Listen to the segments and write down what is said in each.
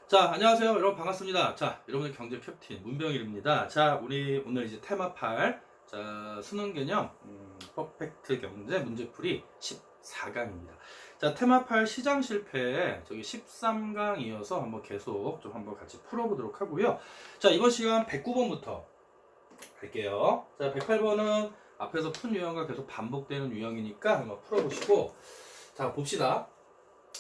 자, 안녕하세요. 여러분 반갑습니다. 자, 여러분의 경제 캡틴 문병일입니다. 자, 우리 오늘 이제 테마 8, 자, 수능 개념, 퍼펙트 경제 문제풀이 14강입니다. 자, 테마 8 시장 실패, 저기 13강 이어서 한번 계속 좀 한번 같이 풀어보도록 하고요. 자, 이번 시간 109번부터 갈게요. 자, 108번은 앞에서 푼 유형과 계속 반복되는 유형이니까 한번 풀어보시고, 자, 봅시다.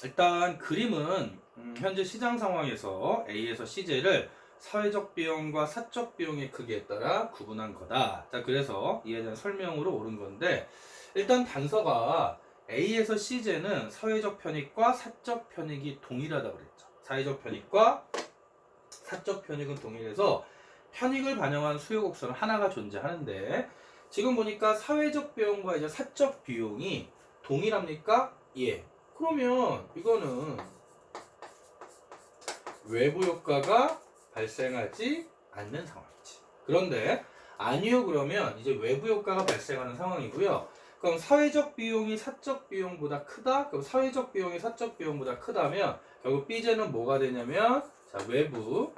일단 그림은 현재 시장 상황에서 A에서 CJ를 사회적 비용과 사적 비용의 크기에 따라 구분한 거다. 자, 그래서 이에 대한 설명으로 옳은 건데, 일단 단서가 A에서 CJ는 사회적 편익과 사적 편익이 동일하다고 그랬죠. 사회적 편익과 사적 편익은 동일해서 편익을 반영한 수요 곡선은 하나가 존재하는데, 지금 보니까 사회적 비용과 이제 사적 비용이 동일합니까? 예. 그러면 이거는 외부 효과가 발생하지 않는 상황이지. 그런데 아니요, 그러면 이제 외부 효과가 발생하는 상황이고요. 그럼 사회적 비용이 사적 비용보다 크다? 그럼 사회적 비용이 사적 비용보다 크다면 결국 B제는 뭐가 되냐면, 자, 외부,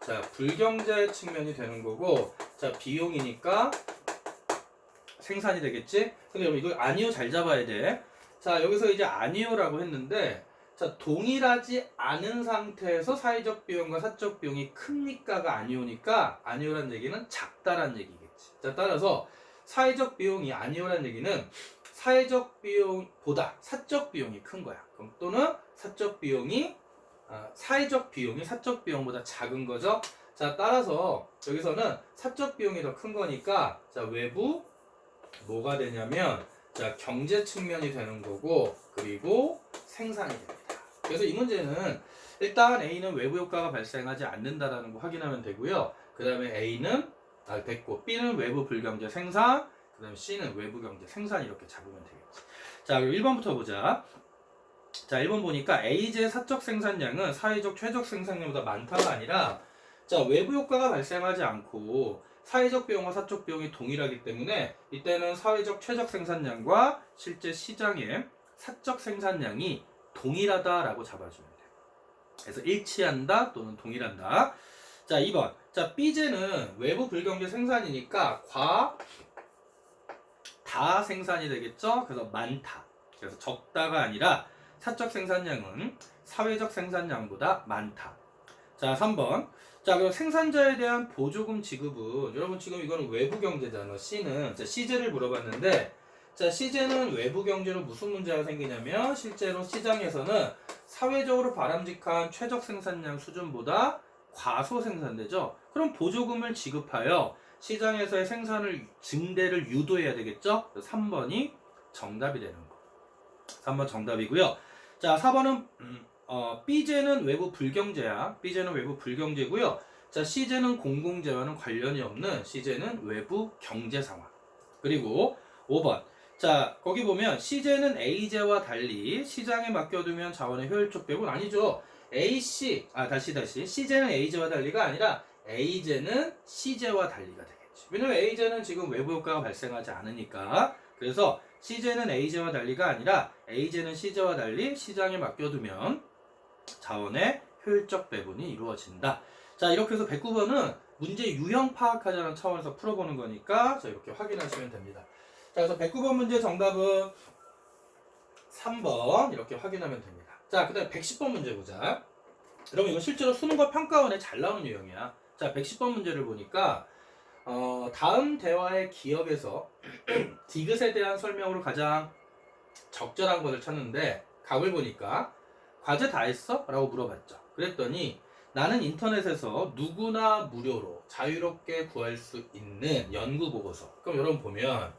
자, 불경제 측면이 되는 거고, 자, 비용이니까 생산이 되겠지? 근데 여러분 이거 아니요 잘 잡아야 돼. 자, 여기서 이제 아니요라고 했는데, 자, 동일하지 않은 상태에서 사회적 비용과 사적 비용이 크니까가 아니오니까 아니오란 얘기는 작다란 얘기겠지. 자, 따라서 사회적 비용이 아니오란 얘기는 사회적 비용보다 사적 비용이 큰 거야. 그럼 또는 사적 비용이 사회적 비용이 사적 비용보다 작은 거죠. 자, 따라서 여기서는 사적 비용이 더 큰 거니까, 자, 외부 뭐가 되냐면, 자, 경제 측면이 되는 거고, 그리고 생산이 됩니다. 그래서 이 문제는 일단 A는 외부 효과가 발생하지 않는다라는 거 확인하면 되고요. 그 다음에 A는 됐고, B는 외부 불경제 생산, 그 다음에 C는 외부 경제 생산, 이렇게 잡으면 되겠지. 자, 그리고 1번부터 보자. 자, 1번 보니까 A제 사적 생산량은 사회적 최적 생산량보다 많다가 아니라, 자, 외부 효과가 발생하지 않고 사회적 비용과 사적 비용이 동일하기 때문에 이때는 사회적 최적 생산량과 실제 시장의 사적 생산량이 동일하다라고 잡아주면 돼. 그래서 일치한다 또는 동일한다. 자, 2번. 자, B제는 외부 불경제 생산이니까 다 생산이 되겠죠? 그래서 많다. 그래서 적다가 아니라 사적 생산량은 사회적 생산량보다 많다. 자, 3번. 자, 그럼 생산자에 대한 보조금 지급은, 여러분 지금 이거는 외부 경제잖아. C는, 자, C제를 물어봤는데, 자, C제는 외부 경제로 무슨 문제가 생기냐면, 실제로 시장에서는 사회적으로 바람직한 최적 생산량 수준보다 과소 생산되죠. 그럼 보조금을 지급하여 시장에서의 생산을 증대를 유도해야 되겠죠. 3번이 정답이 되는 거. 3번 정답이고요. 자, 4번은 B제는 외부 불경제야. B제는 외부 불경제고요. 자, C제는 공공재와는 관련이 없는 C제는 외부 경제 상황. 그리고 5번. 자, 거기 보면 C제는 A제와 달리 시장에 맡겨두면 자원의 효율적 배분 아니죠. 다시. C제는 A제와 달리가 아니라 A제는 C제와 달리가 되겠지. 왜냐면 A제는 지금 외부 효과가 발생하지 않으니까. 그래서 C제는 A제와 달리가 아니라 A제는 C제와 달리 시장에 맡겨두면 자원의 효율적 배분이 이루어진다. 자, 이렇게 해서 109번은 문제 유형 파악하자는 차원에서 풀어보는 거니까, 자, 이렇게 확인하시면 됩니다. 자, 그래서 109번 문제 정답은 3번 이렇게 확인하면 됩니다. 자, 그 다음에 110번 문제 보자. 여러분 이거 실제로 수능과 평가원에 잘 나오는 유형이야. 자, 110번 문제를 보니까 다음 대화의 기업에서 디귿에 대한 설명으로 가장 적절한 것을 찾는데, 각을 보니까 과제 다 했어? 라고 물어봤죠. 그랬더니 나는 인터넷에서 누구나 무료로 자유롭게 구할 수 있는 연구보고서. 그럼 여러분 보면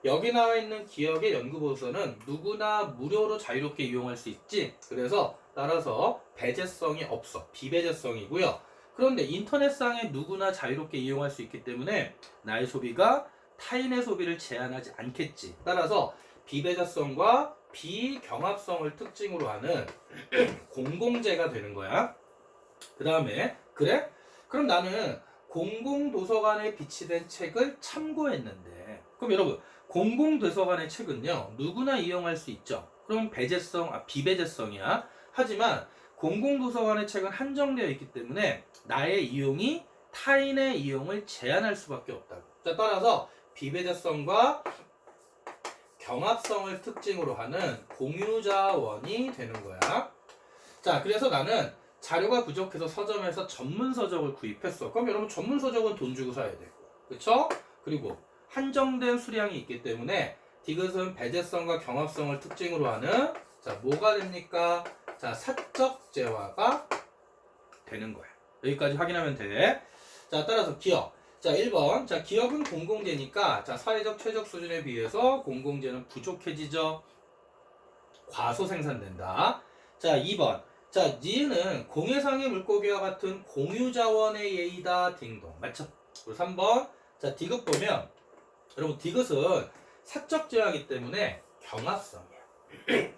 여기 나와 있는 기업의 연구보고서는 누구나 무료로 자유롭게 이용할 수 있지. 그래서 따라서 배제성이 없어. 비배제성이고요. 그런데 인터넷상에 누구나 자유롭게 이용할 수 있기 때문에 나의 소비가 타인의 소비를 제한하지 않겠지. 따라서 비배제성과 비경합성을 특징으로 하는 공공재가 되는 거야. 그 다음에, 그래? 그럼 나는 공공도서관에 비치된 책을 참고했는데, 그럼 여러분 공공도서관의 책은요 누구나 이용할 수 있죠. 그럼 비배제성이야. 하지만 공공도서관의 책은 한정되어 있기 때문에 나의 이용이 타인의 이용을 제한할 수밖에 없다고. 자, 따라서 비배제성과 경합성을 특징으로 하는 공유자원이 되는 거야. 자, 그래서 나는 자료가 부족해서 서점에서 전문서적을 구입했어. 그럼 여러분 전문서적은 돈 주고 사야 되고, 그쵸? 그리고 한정된 수량이 있기 때문에 디귿은 배제성과 경합성을 특징으로 하는, 자, 뭐가 됩니까? 자, 사적 재화가 되는 거야. 여기까지 확인하면 돼. 자, 따라서 기업. 자, 1번. 자, 기업은 공공재니까, 자, 사회적 최적 수준에 비해서 공공재는 부족해지죠. 과소 생산된다. 자, 2번. 자, 니은은 공해상의 물고기와 같은 공유자원의 예의다. 딩동. 맞죠? 그리고 3번. 자, 디귿 보면, 여러분, 디귿은 사적 재화이기 때문에 경합성이야.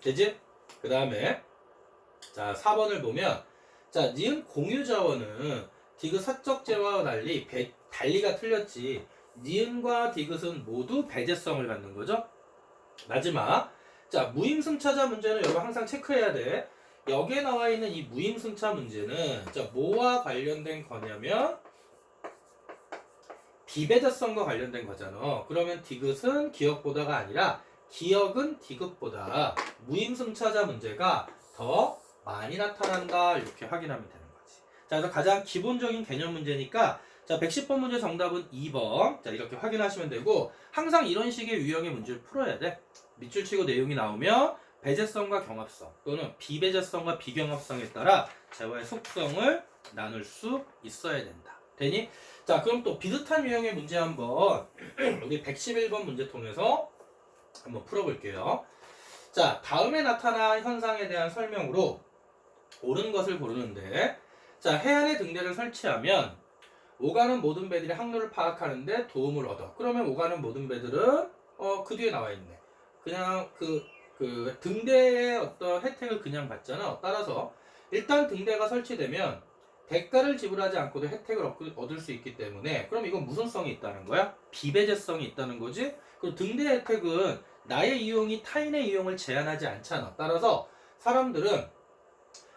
되지? 그 다음에, 자, 4번을 보면, 자, 니은 공유자원은 디귿 사적 재화와 달리 달리가 틀렸지. 니은과 디귿은 모두 배제성을 갖는 거죠. 마지막. 자, 무임승차자 문제는 여러분 항상 체크해야 돼. 여기에 나와 있는 이 무임승차 문제는, 자, 뭐와 관련된 거냐면 비배제성과 관련된 거잖아. 그러면 디귿은 기억보다가 아니라 기억은 디귿보다 무임승차자 문제가 더 많이 나타난다. 이렇게 확인하면 되는 거지. 자, 그래서 가장 기본적인 개념 문제니까, 자, 110번 문제 정답은 2번. 자, 이렇게 확인하시면 되고, 항상 이런 식의 유형의 문제를 풀어야 돼. 밑줄 치고 내용이 나오면 배제성과 경합성 또는 비배제성과 비경합성에 따라 재화의 속성을 나눌 수 있어야 된다. 되니? 자, 그럼 또 비슷한 유형의 문제 한번 우리 111번 문제 통해서 한번 풀어볼게요. 자, 다음에 나타난 현상에 대한 설명으로 옳은 것을 고르는데, 자, 해안에 등대를 설치하면 오가는 모든 배들이 항로를 파악하는데 도움을 얻어. 그러면 오가는 모든 배들은 그 뒤에 나와 있네. 그냥 그 등대의 어떤 혜택을 그냥 받잖아. 따라서 일단 등대가 설치되면 대가를 지불하지 않고도 혜택을 얻을 수 있기 때문에, 그럼 이건 무슨 성이 있다는 거야? 비배제성이 있다는 거지. 그리고 등대 혜택은 나의 이용이 타인의 이용을 제한하지 않잖아. 따라서 사람들은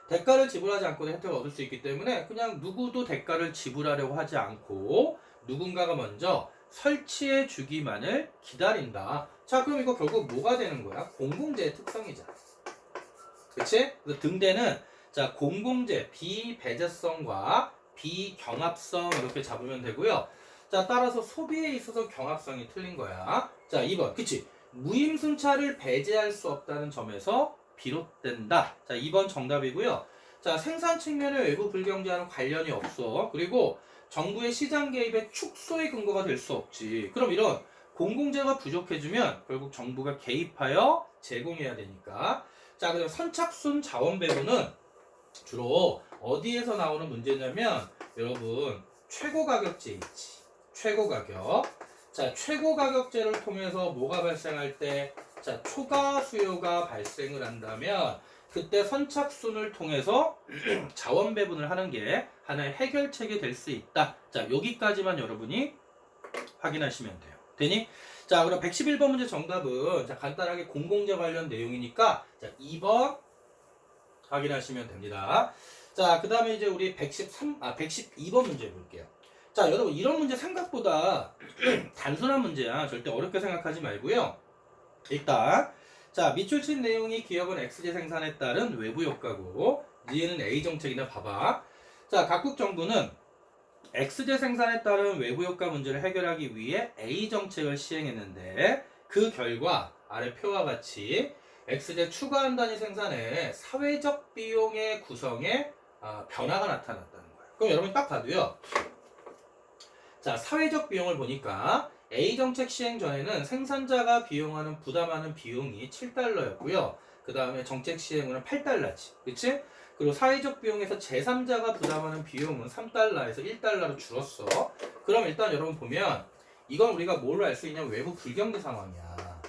대가를 지불하지 않고도 혜택을 얻을 수 있기 때문에 그냥 누구도 대가를 지불하려고 하지 않고 누군가가 먼저 설치해 주기만을 기다린다. 자, 그럼 이거 결국 뭐가 되는 거야? 공공재의 특성이잖아. 그치? 그래서 등대는, 자, 공공재, 비배제성과 비경합성 이렇게 잡으면 되고요. 자, 따라서 소비에 있어서 경합성이 틀린 거야. 자, 2번. 그치? 무임승차를 배제할 수 없다는 점에서 비롯된다. 자, 2번 정답이고요. 자, 생산 측면의 외부 불경제와는 관련이 없어. 그리고 정부의 시장 개입의 축소의 근거가 될 수 없지. 그럼 이런 공공재가 부족해지면 결국 정부가 개입하여 제공해야 되니까. 자, 그럼 선착순 자원 배분은 주로 어디에서 나오는 문제냐면, 여러분, 최고 가격제 있지. 최고 가격. 자, 최고 가격제를 통해서 뭐가 발생할 때, 자, 초과 수요가 발생을 한다면 그때 선착순을 통해서 자원 배분을 하는 게 하나의 해결책이 될 수 있다. 자, 여기까지만 여러분이 확인하시면 돼요. 되니? 자, 그럼 111번 문제 정답은, 자, 간단하게 공공재 관련 내용이니까, 자, 2번 확인하시면 됩니다. 자, 그 다음에 이제 우리 112번 문제 볼게요. 자, 여러분, 이런 문제 생각보다 단순한 문제야. 절대 어렵게 생각하지 말고요. 일단, 자, 밑줄 친 내용이 기업은 X제 생산에 따른 외부 효과고, 니은 A 정책이나 봐봐. 자, 각국 정부는 X제 생산에 따른 외부 효과 문제를 해결하기 위해 A 정책을 시행했는데, 그 결과 아래 표와 같이 X제 추가 단위 생산에 사회적 비용의 구성에 변화가 나타났다는 거예요. 그럼 여러분 딱 봐도요. 자, 사회적 비용을 보니까 A 정책 시행 전에는 생산자가 부담하는 비용이 7달러였고요. 그 다음에 정책 시행 후는 8달러지. 그치? 그리고 사회적 비용에서 제3자가 부담하는 비용은 3달러에서 1달러로 줄었어. 그럼 일단 여러분 보면 이건 우리가 뭘로 알 수 있냐면 외부 불경제 상황이야.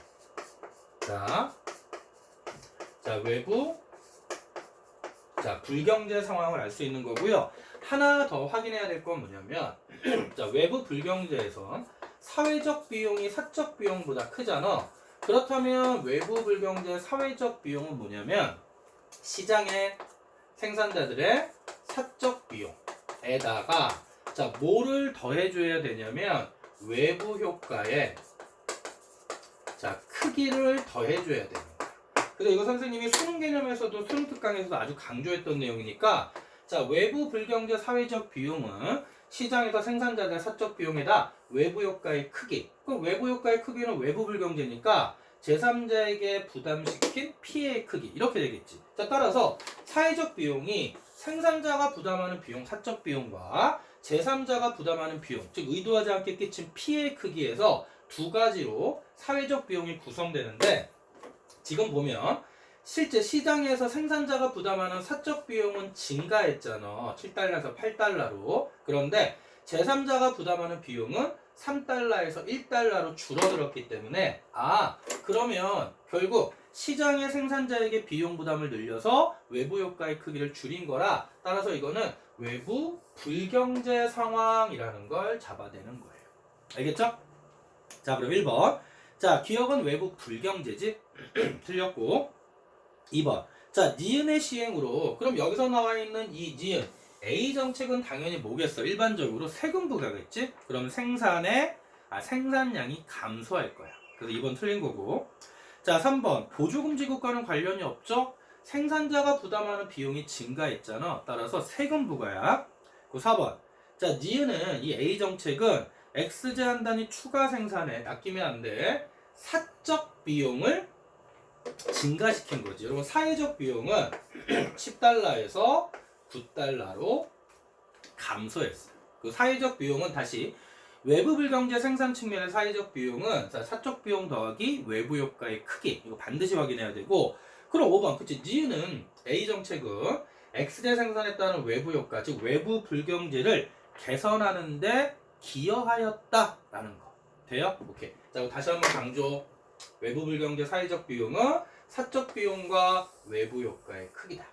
자, 외부 불경제 상황을 알 수 있는 거고요. 하나 더 확인해야 될 건 뭐냐면 자, 외부 불경제에선 사회적 비용이 사적 비용보다 크잖아. 그렇다면 외부 불경제 사회적 비용은 뭐냐면 시장에 생산자들의 사적 비용에다가 자 뭐를 더해줘야 되냐면 외부 효과에 자 크기를 더해줘야 되는 거야. 그래서 이거 선생님이 수능 개념에서도 수능 특강에서도 아주 강조했던 내용이니까 자 외부 불경제 사회적 비용은 시장에서 생산자들의 사적 비용에다 외부 효과의 크기. 그럼 외부 효과의 크기는 외부 불경제니까 제3자에게 부담시킨 피해의 크기 이렇게 되겠지. 자 따라서 사회적 비용이 생산자가 부담하는 비용 사적 비용과 제3자가 부담하는 비용 즉 의도하지 않게 끼친 피해의 크기에서 두 가지로 사회적 비용이 구성되는데 지금 보면 실제 시장에서 생산자가 부담하는 사적 비용은 증가했잖아. 7달러에서 8달러로. 그런데 제3자가 부담하는 비용은 3달러에서 1달러로 줄어들었기 때문에 그러면 결국 시장의 생산자에게 비용 부담을 늘려서 외부 효과의 크기를 줄인 거라 따라서 이거는 외부 불경제 상황이라는 걸 잡아내는 거예요. 알겠죠? 자 그럼 1번 자 기업은 외부 불경제지? 틀렸고 2번 자 니은의 시행으로 그럼 여기서 나와 있는 이 니은 A 정책은 당연히 뭐겠어? 일반적으로 세금 부과겠지? 그럼 생산량이 감소할 거야. 그래서 2번 틀린 거고 자 3번 보조금지국가는 관련이 없죠? 생산자가 부담하는 비용이 증가했잖아. 따라서 세금 부과야. 그 4번 자 니은은 이 A 정책은 X 제한 단위 추가 생산에 아끼면 안 돼. 사적 비용을 증가시킨 거지. 여러분 사회적 비용은 10달러에서 9달러로 감소했어요. 그 사회적 비용은 다시 외부 불경제 생산 측면의 사회적 비용은 사적 비용 더하기 외부 효과의 크기 이거 반드시 확인해야 되고 그럼 5번 그치 니은은 A 정책은 X대 생산에 따른 외부 효과 즉 외부 불경제를 개선하는데 기여하였다라는 거 돼요? 오케이. 자 다시 한번 강조 외부 불경제 사회적 비용은 사적 비용과 외부 효과의 크기다.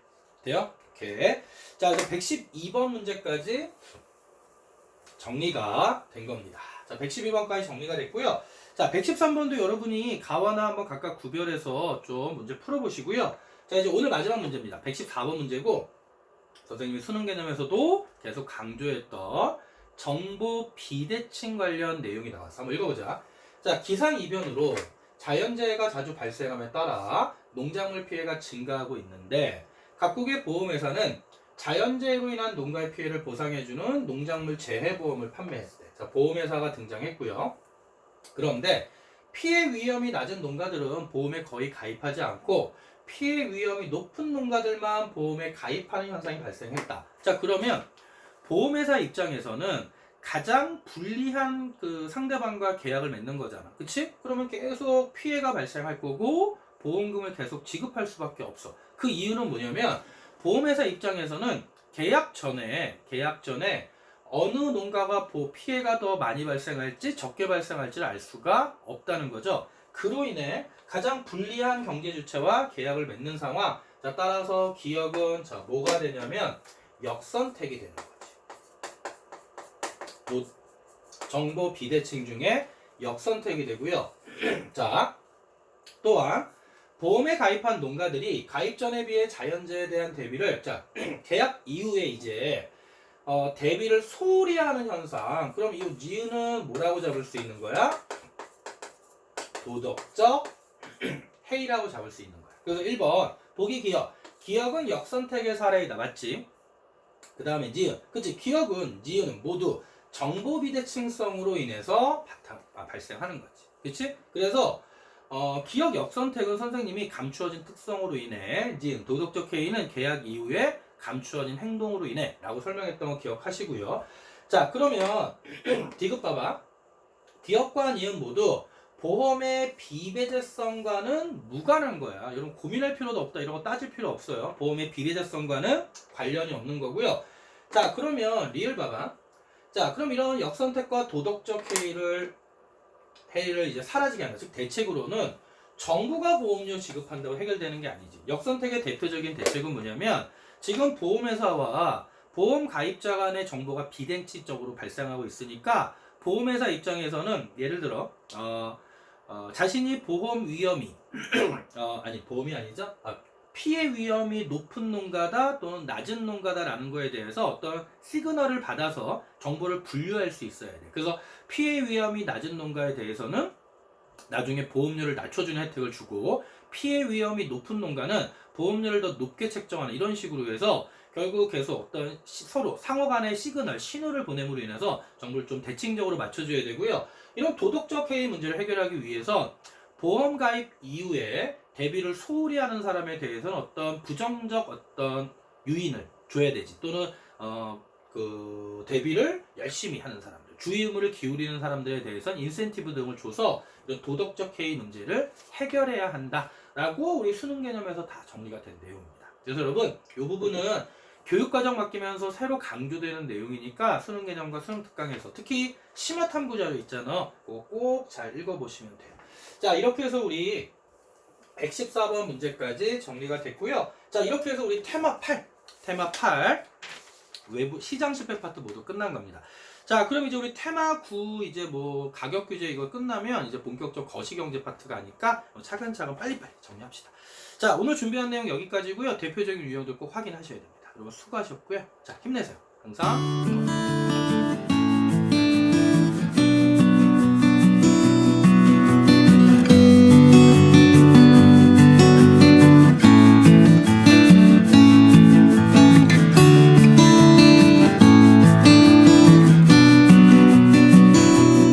돼요? 오케이. 자, 그래서 112번 문제까지 정리가 된 겁니다. 자, 112번까지 정리가 됐고요. 자, 113번도 여러분이 가와나 한번 각각 구별해서 좀 문제 풀어보시고요. 자, 이제 오늘 마지막 문제입니다. 114번 문제고 선생님이 수능 개념에서도 계속 강조했던 정보 비대칭 관련 내용이 나왔어. 한번 읽어보자. 자, 기상이변으로 자연재해가 자주 발생함에 따라 농작물 피해가 증가하고 있는데 각국의 보험회사는 자연재해로 인한 농가의 피해를 보상해주는 농작물 재해보험을 판매했을 때 자, 보험회사가 등장했고요. 그런데 피해 위험이 낮은 농가들은 보험에 거의 가입하지 않고 피해 위험이 높은 농가들만 보험에 가입하는 현상이 발생했다. 자 그러면 보험회사 입장에서는 가장 불리한 그 상대방과 계약을 맺는 거잖아. 그치? 그러면 계속 피해가 발생할 거고 보험금을 계속 지급할 수밖에 없어. 그 이유는 뭐냐면 보험회사 입장에서는 계약 전에 어느 농가가 피해가 더 많이 발생할지 적게 발생할지를 알 수가 없다는 거죠. 그로 인해 가장 불리한 경제 주체와 계약을 맺는 상황. 자, 따라서 기업은 뭐가 되냐면 역선택이 되는 거지. 정보 비대칭 중에 역선택이 되고요. 자, 또한 보험에 가입한 농가들이 가입 전에 비해 자연재해에 대한 대비를 계약 이후에 이제 대비를 소홀히 하는 현상. 그럼 이 니은은 뭐라고 잡을 수 있는 거야? 도덕적 해이라고 잡을 수 있는 거야. 그래서 1번 보기 기억은 역선택의 사례이다. 맞지? 그 다음에 니은. 그치? 니은은 모두 정보 비대칭성으로 인해서 발생하는 거지. 그치? 그래서 기억 역선택은 선생님이 감추어진 특성으로 인해 니은 도덕적 해이는 계약 이후에 감추어진 행동으로 인해 라고 설명했던 거 기억하시고요. 자 그러면 디귿 봐봐. 기억과 니은 모두 보험의 비배제성과는 무관한 거야. 여러분 고민할 필요도 없다. 이런 거 따질 필요 없어요. 보험의 비배제성과는 관련이 없는 거고요. 자 그러면 리을 봐봐. 자 그럼 이런 역선택과 도덕적 해이를 이제 사라지게 한다. 즉 대책으로는 정부가 보험료 지급한다고 해결되는 게 아니지. 역선택의 대표적인 대책은 뭐냐면 지금 보험회사와 보험 가입자 간의 정보가 비대칭적으로 발생하고 있으니까 보험회사 입장에서는 예를 들어 자신이 보험 위험이 보험이 아니죠? 피해 위험이 높은 농가다 또는 낮은 농가다라는 거에 대해서 어떤 시그널을 받아서 정보를 분류할 수 있어야 돼. 그래서 피해 위험이 낮은 농가에 대해서는 나중에 보험료를 낮춰주는 혜택을 주고, 피해 위험이 높은 농가는 보험료를 더 높게 책정하는 이런 식으로 해서 결국 계속 어떤 서로 상호 간의 시그널, 신호를 보냄으로 인해서 정보를 좀 대칭적으로 맞춰줘야 되고요. 이런 도덕적 해이 문제를 해결하기 위해서 보험 가입 이후에 대비를 소홀히 하는 사람에 대해서는 어떤 부정적 어떤 유인을 줘야 되지. 또는 그 대비를 열심히 하는 사람들, 주의 의무를 기울이는 사람들에 대해서는 인센티브 등을 줘서 이런 도덕적 해이 문제를 해결해야 한다라고 우리 수능 개념에서 다 정리가 된 내용입니다. 그래서 여러분, 이 부분은 교육과정 맡기면서 새로 강조되는 내용이니까 수능 개념과 수능 특강에서 특히 심화 탐구 자료 있잖아. 그거 꼭 잘 읽어보시면 돼요. 자, 이렇게 해서 우리 114번 문제까지 정리가 됐고요. 자, 이렇게 해서 우리 테마 8 외부 시장 실패 파트 모두 끝난 겁니다. 자, 그럼 이제 우리 테마 9 이제 뭐 가격 규제 이거 끝나면 이제 본격적 거시경제 파트가 아니까 차근차근 빨리빨리 정리합시다. 자, 오늘 준비한 내용 여기까지고요. 대표적인 유형들 꼭 확인하셔야 됩니다. 여러분 수고하셨고요. 자, 힘내세요. 항상